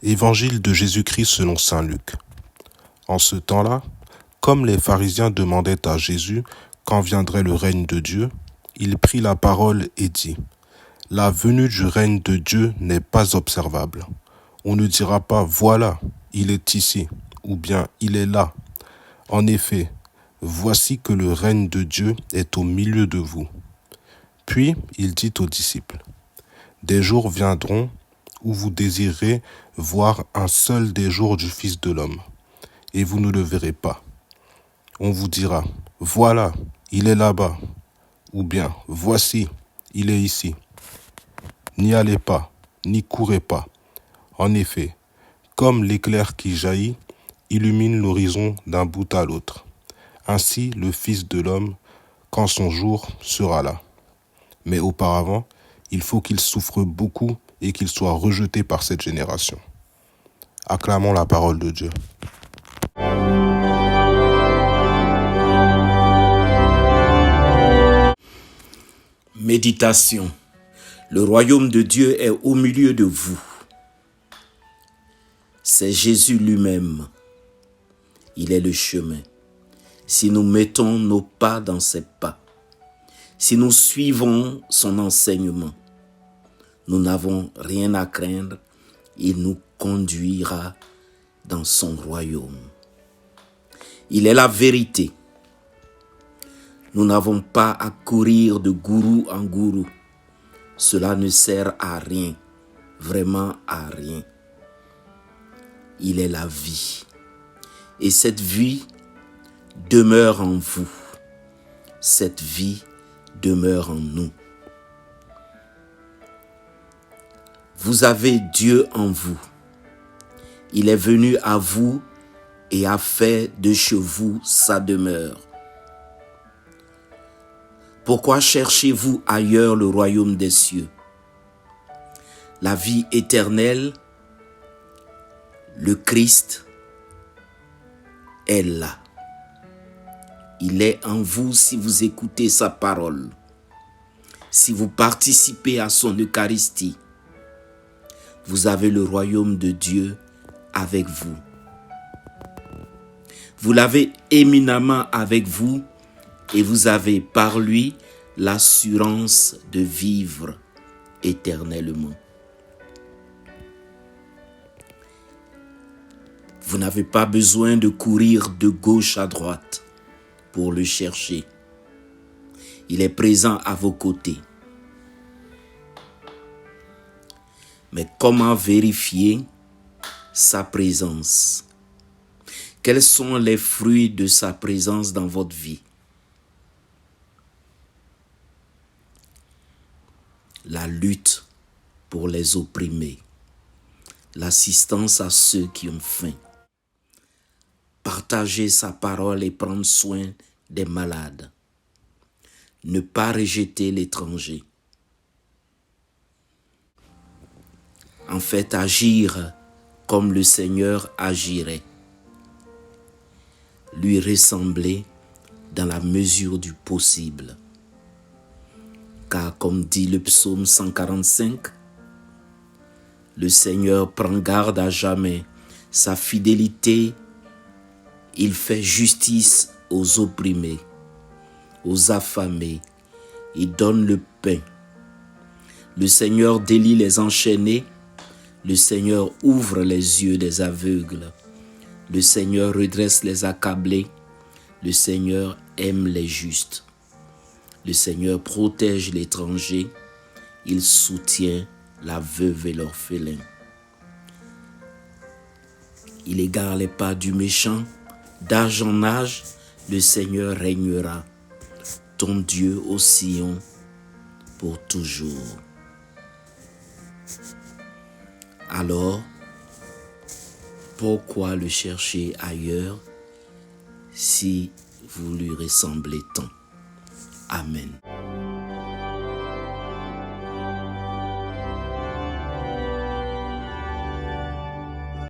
Évangile de Jésus-Christ selon saint Luc. En ce temps-là, comme les pharisiens demandaient à Jésus quand viendrait le règne de Dieu, il prit la parole et dit : La venue du règne de Dieu n'est pas observable. On ne dira pas : Voilà, il est ici, ou bien il est là. En effet, voici que le règne de Dieu est au milieu de vous. Puis il dit aux disciples : Des jours viendront où vous désirerez voir un seul des jours du Fils de l'homme, et vous ne le verrez pas. On vous dira : Voilà, il est là-bas, ou bien voici, il est ici. N'y allez pas, n'y courez pas. En effet, comme l'éclair qui jaillit, illumine l'horizon d'un bout à l'autre. Ainsi le Fils de l'homme, quand son jour sera là. Mais auparavant, il faut qu'il souffre beaucoup et qu'il soit rejeté par cette génération. Acclamons la parole de Dieu. Méditation. Le royaume de Dieu est au milieu de vous. C'est Jésus lui-même. Il est le chemin. Si nous mettons nos pas dans ses pas, si nous suivons son enseignement, nous n'avons rien à craindre. Il nous conduira dans son royaume. Il est la vérité. Nous n'avons pas à courir de gourou en gourou. Cela ne sert à rien, vraiment à rien. Il est la vie. Et cette vie demeure en vous. Cette vie demeure en nous. Vous avez Dieu en vous. Il est venu à vous et a fait de chez vous sa demeure. Pourquoi cherchez-vous ailleurs le royaume des cieux? La vie éternelle, le Christ, est là. Il est en vous si vous écoutez sa parole, si vous participez à son Eucharistie. Vous avez le royaume de Dieu avec vous. Vous l'avez éminemment avec vous et vous avez par lui l'assurance de vivre éternellement. Vous n'avez pas besoin de courir de gauche à droite pour le chercher. Il est présent à vos côtés. Mais comment vérifier sa présence? Quels sont les fruits de sa présence dans votre vie? La lutte pour les opprimés, l'assistance à ceux qui ont faim, partager sa parole et prendre soin des malades, ne pas rejeter l'étranger. En fait, agir comme le Seigneur agirait, lui ressembler dans la mesure du possible. Car comme dit le psaume 145, le Seigneur prend garde à jamais, sa fidélité, il fait justice aux opprimés, aux affamés, il donne le pain. Le Seigneur délie les enchaînés, le Seigneur ouvre les yeux des aveugles, le Seigneur redresse les accablés, le Seigneur aime les justes. Le Seigneur protège l'étranger, il soutient la veuve et l'orphelin. Il égare les pas du méchant, d'âge en âge, le Seigneur régnera, ton Dieu au Sion pour toujours. Alors, pourquoi le chercher ailleurs si vous lui ressemblez tant? Amen.